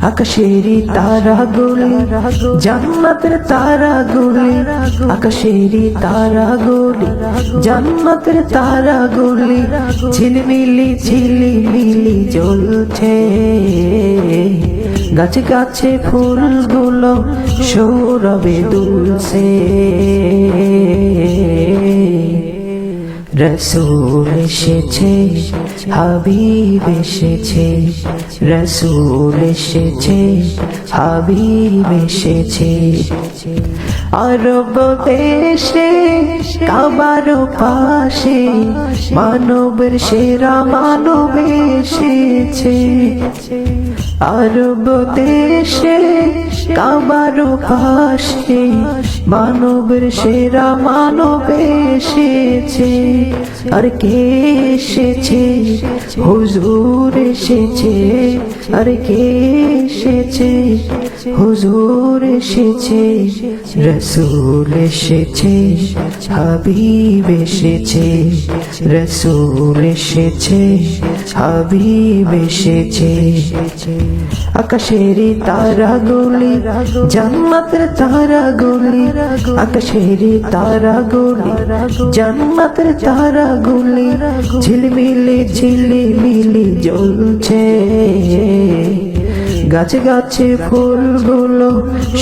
আকাশেরি তারাগুলি জান্নাতের তারাগুলি, আকাশেরি তারাগুলি জান্নাতের তারাগুলি, ঝিলমিলি ঝিলিমিলি জ্বলছে। গাছে গাছে ফুলগুলো সৌরভে দুলছে। রসূল এসেছে, হাবিব এসেছে, রসূল এসেছে, হাবিব এসেছে। আরব দেশে কাবার পাশে মানবের সেরা মানব এসেছে। আরব দেশে কাবার পাশে মানবের সেরা মানব এসেছে। আর কে এসেছে? হুজুর এসেছে। আর কে এসেছে? হুজুর এসেছে। রসূল এসেছে, হাবিব এসেছে, রসূল এসেছে, হাবিব এসেছে। আকাশেরি তারাগুলি জান্নাতের তারাগুলি, আকাশেরি তারাগুলি জান্নাতের তারাগুলি, ঝিলমিলি ঝিলিমিলি জ্বলছে। গাছে গাছে ফুলগুলো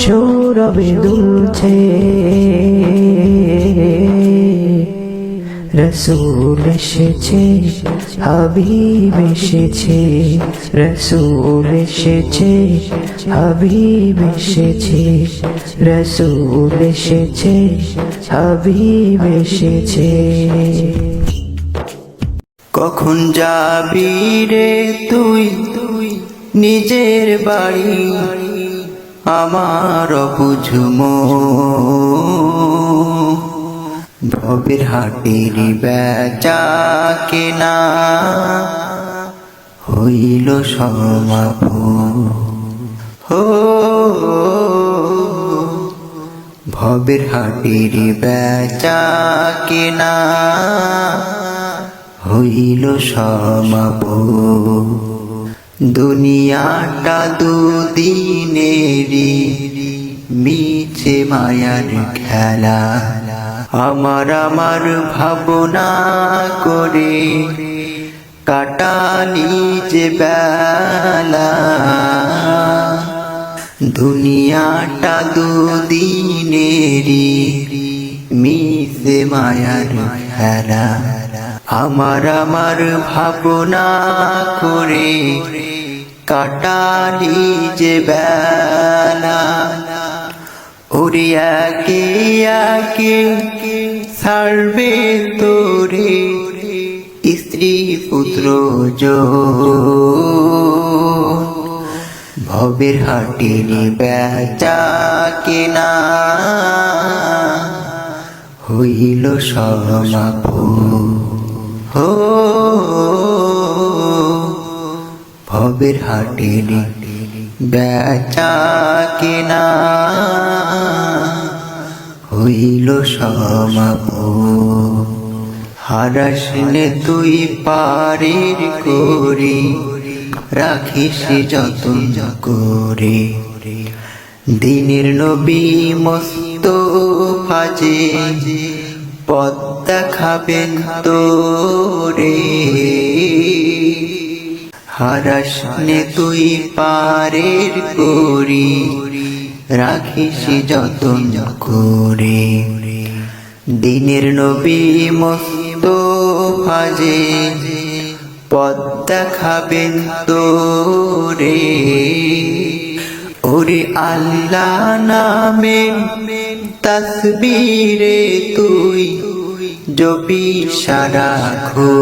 সৌরভে দুলছে। রসূল এসেছে, হাবিব এসেছে, রসূল এসেছে, হাবিব এসেছে, রসূল এসেছে, হাবিব এসেছে। কখন যাবি রে তুই নিজের বাড়ি, আমার বুঝমো ভবের হাটের বেচা কেনা হইল সমাপন। হো ভবের হাটের বেচা কেনা হইল সমাপন। দুনিয়াটা দুদিনেরই মিছে মায়ার খেলা, আমার ভাবনা করে কাটালি যে বেলা। দুনিয়াটা দুদিনেরই মিছে মায়ার খেলা, আমার ভাবনা করে কাটালি যে বেলা। ওরে একে একে ছাড়বে তোরে স্ত্রী পুত্র ভবের হাটের বেচা কেনা হইল সমাপন। হো ভবের হাটের বেচা কেনা হইল সমাপন। হারাসনে তুই পারের করে রাখিস যতন করে, দিনের নবী মুস্তাফা যে পথ দেখাবেন তোরে। হারাসনে তুই পারের করি রাখিস যতন করে, দিনের নবী মুস্তাফা যে পথ দেখাবেন তোরে। ওরে আল্লাহ নামে তাসবিরে তুই জপি সারাক্ষণ,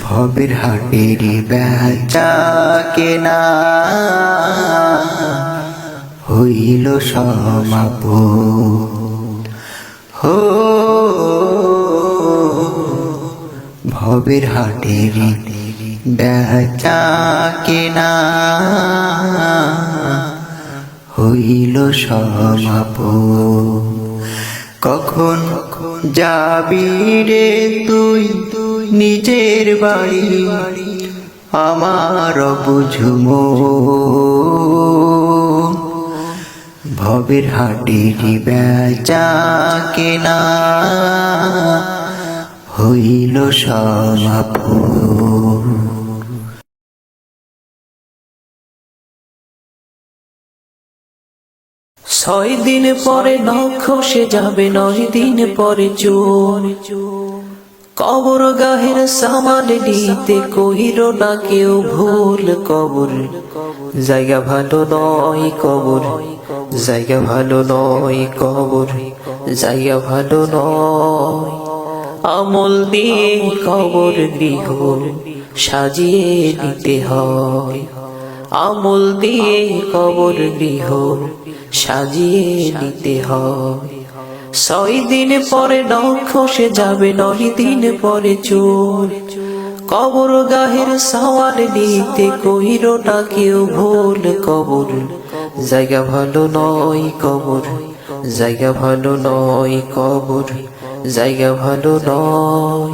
ভবের হাটের বেচা কেনা হইল সমাপন। হো ভবের হাটের বেচা কেনা হইল সমাপন। কখন যাবি রে তুই নিজের বাড়ি, আমার বুঝুমো ভবের হাটির বেচা কেনা হইল সমাপন। 6 দিন পরে নখ খসে যাবে, 9 দিন পরে চোর। কবর গাহের সামান নিতে কহিল না কেউ ভুল। কবর জায়গা ভালো নয়, কবর জায়গা ভালো নয়, কবর জায়গা ভালো নয়। আমল দিয়ে কবর গৃহ সাজিয়ে নিতে হয়, আমল দিয়ে কবর গৃহ সাজিয়ে নিতে হয়। 6 দিন পরে নখ খসে যাবে, 9 দিন পরে চোর। কবর গাহের সওয়াল নিতে কহিল না কেউ ভুল। কবর জায়গা ভালো নয়, কবর জায়গা ভালো নয়, কবর জায়গা ভালো নয়।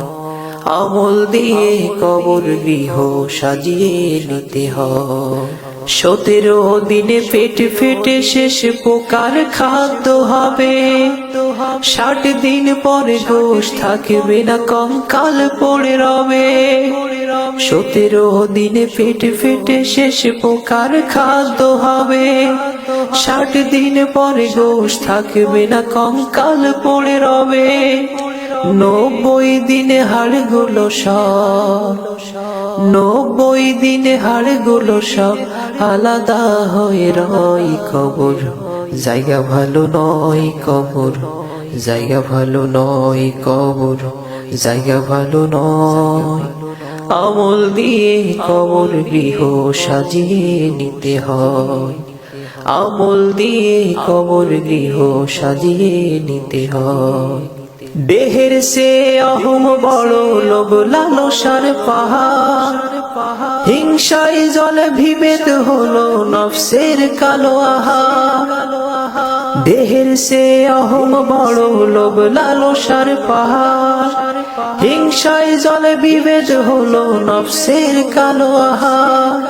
আমল দিয়ে কবর গৃহ সাজিয়ে নিতে হয়। 17 দিনে পেট ফেটে শেষ পোকার খাদ্য হবে, 60 দিন পরে গোশ থাকবে না, কঙ্কাল পড়ে রবে। 17 দিনে পেট ফেটে শেষ পোকার খাদ্য হবে, 60 দিন পরে গোশ থাকবে না, কঙ্কাল পড়ে রবে। 90 দিনে হাড়গুলো সব, 90 দিনে হাড়গুলো সব আলাদা হয়ে রয়। কবর জায়গা ভালো নয়, কবর জায়গা ভালো নয়, কবর জায়গা ভালো নয়। আমল দিয়ে কবর গৃহ সাজিয়ে নিতে হয়, আমল দিয়ে কবর গৃহ সাজিয়ে নিতে হয়। দেহের সে অহম বড়, লোভ লালসার পাহাড়, হিংসায় জলে বিভেদ হলো নফসের কালো আহার। দেহের সে অহম বড়, লোভ লালসার পাহাড়, হিংসায় জলে বিভেদ হলো নফসের কালো আহার।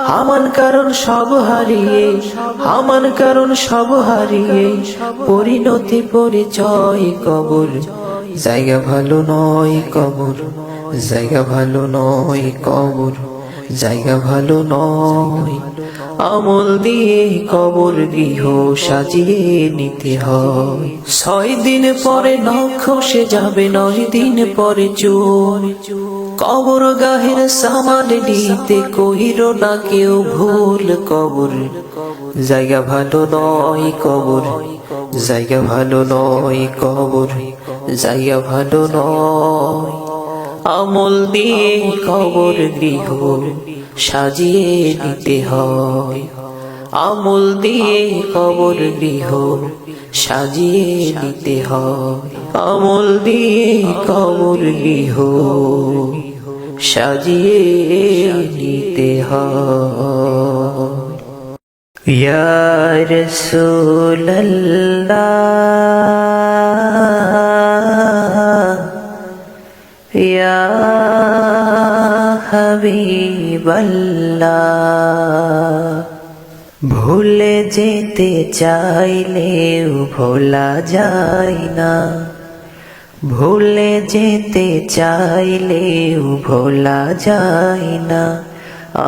হামান কারণ সব হারিয়ে, হামান কারণ সব হারিয়ে পরিণতি পরিচয়। কবর জায়গা ভালো নয়, কবর জায়গা ভালো নয়, কবর জায়গা ভালো নয়। আমল দিয়ে কবর গৃহ সাজিয়ে নিতে হয়। 6 দিন পরে নখ খসে যাবে, 9 দিন পরে চোর। কবর গাহের সামান নিতে কহিল না কেউ ভুল। কবর জায়গা ভালো নয়, কবর জায়গা ভালো নয়, কবর জায়গা ভালো নয়। আমল দিয়ে কবর গৃহ সাজিয়ে নিতে হয়, আমল দিয়ে কবর গৃহ সাজিয়ে নিতে হয়, আমল দিয়ে কবর গৃহ সাজিয়ে নিতে হয়। ইয়া রাসূলুল্লাহ, ইয়া হাবিবাল্লাহ, ভুলে যেতে চাইলেও ভোলা যায় না, ভুলে যেতে চাইলেও ভোলা যায় না।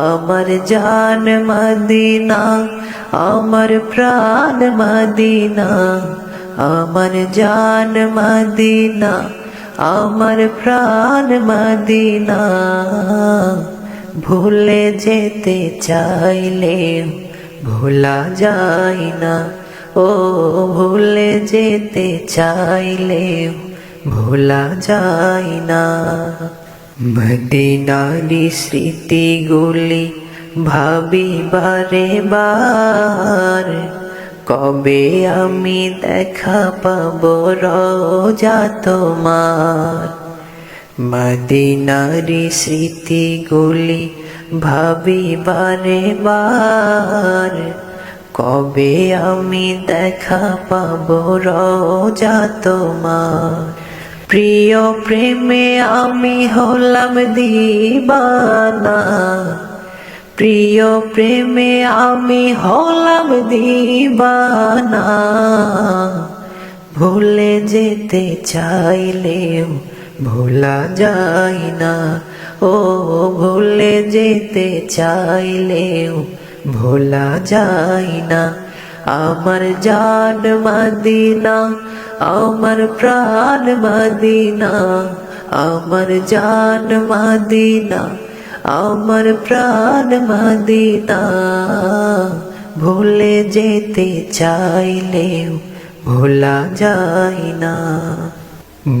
আমার জান মদিনা, আমার প্রাণ মদিনা, আমার জান মদিনা, আমার প্রাণ মদিনা। ভুলে যেতে চাইলেও ভোলা যায় না, ও ভুলে যেতে চাইলেও ভোলা যায় না। মদিনারি স্মৃতিগুলি ভাবি বারে বার, কবে আমি দেখা পাবো রোজা তোমার। মদিনারি স্মৃতিগুলি ভাবি বারে বার, কবে আমি দেখা পাবো রোজা তোমার। প্রিয় প্রেমে আমি হলাম দিবানা, প্রিয় প্রেমে আমি হলাম দিবানা। ভুলে যেতে চাইলেও ভোলা যায় না, ও ভুলে যেতে চাইলেও ভোলা যায় না। আমার জান মদিনা, আমার প্রাণ মদিনা, আমার জান মদিনা, আমার প্রাণ মদিনা। ভুলে যেতে চাইলেও ভোলা যায় না।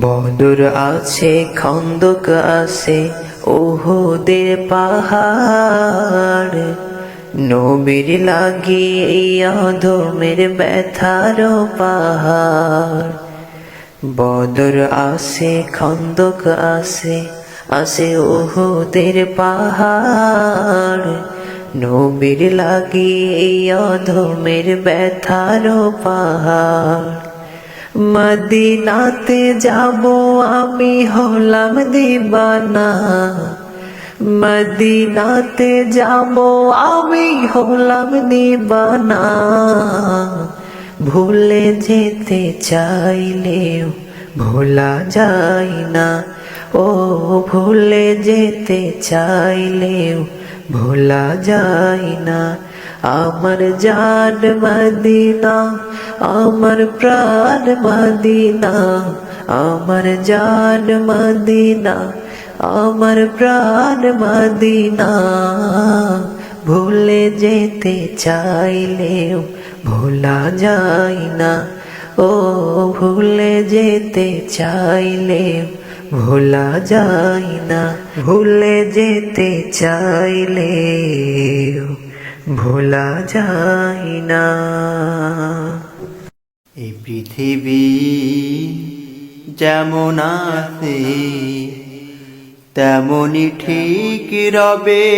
বদর আছে, খন্দক আছে, উহুদের পাহাড়, নবীর লাগিয়ে এই অধমের ব্যথার পাহাড়। বদর আছে, খন্দক আছে, আছে উহুদের পাহাড়, নবীর লাগিয়ে এই অধমের ব্যথার পাহাড়। মদিনাতে যাব আমি হলাম দিবানা, মদিনাতে যাব আমি হলাম দিবানা। ভুলে যেতে চাইলেও ভোলা যায় না, ও ভুলে যেতে চাইলেও ভোলা যায় না। আমার জান মদিনা, আমার প্রাণ মদিনা, আমার জান মদিনা, আমার প্রাণ মদিনা। ভুলে যেতে চাইলেও ভোলা যায় না, ও ভুলে যেতে চাইলেও ভোলা যায় না, ভুলে যেতে চাইলেও ভোলা যায় না। এই পৃথিবী যেমন আছে তেমনই ঠিক রবে,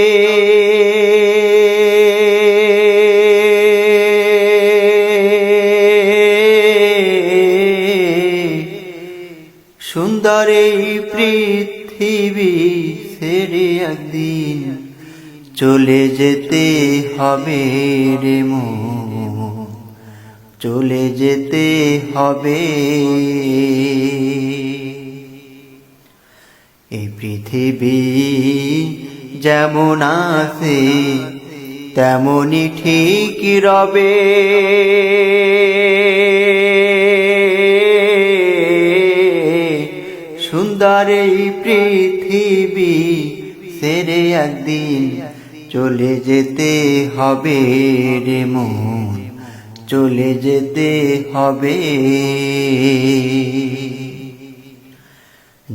সুন্দর এই পৃথিবী ছেড়ে একদিন চলে যেতে হবে রে মন, চলে যেতে হবে। এই পৃথিবী যেমন আছে তেমনই ঠিক রবে, সুন্দর এই পৃথিবী ছেড়ে একদিন চলে যেতে হবে রে মন, চলে যেতে হবে।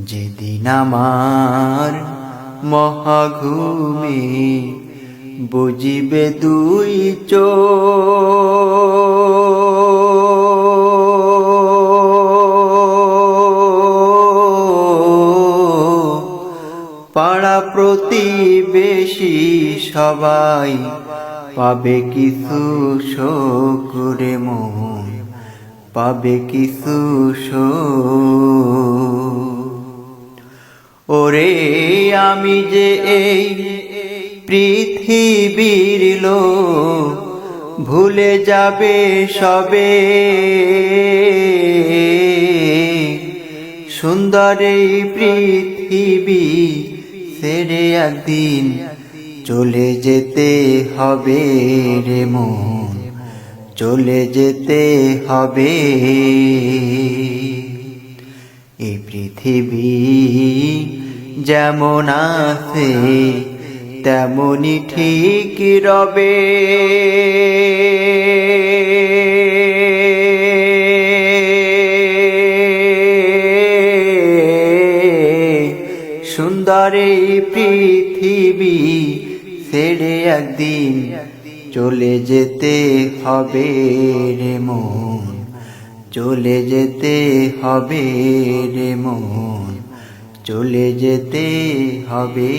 যেদিন আমার মহাঘুমে বুঝিবে দুই চোখ, পাড়া প্রতিবেশী সবাই পাবে কিছু শোক রে মন, পাবে কিছু শোক। ওরে আমি যে এই পৃথিবীর লোক, ভুলে যাবে সবে, সুন্দর এই পৃথিবী ছেড়ে একদিন চলে যেতে হবে রে মন, চলে যেতে হবে। এই পৃথিবী যেমন আছে তেমনই ঠিক রবে, সুন্দর এই পৃথিবী ছেড়ে একদিন চলে যেতে হবে রে মন, চলে যেতে হবে রে মন, চলে যেতে হবে।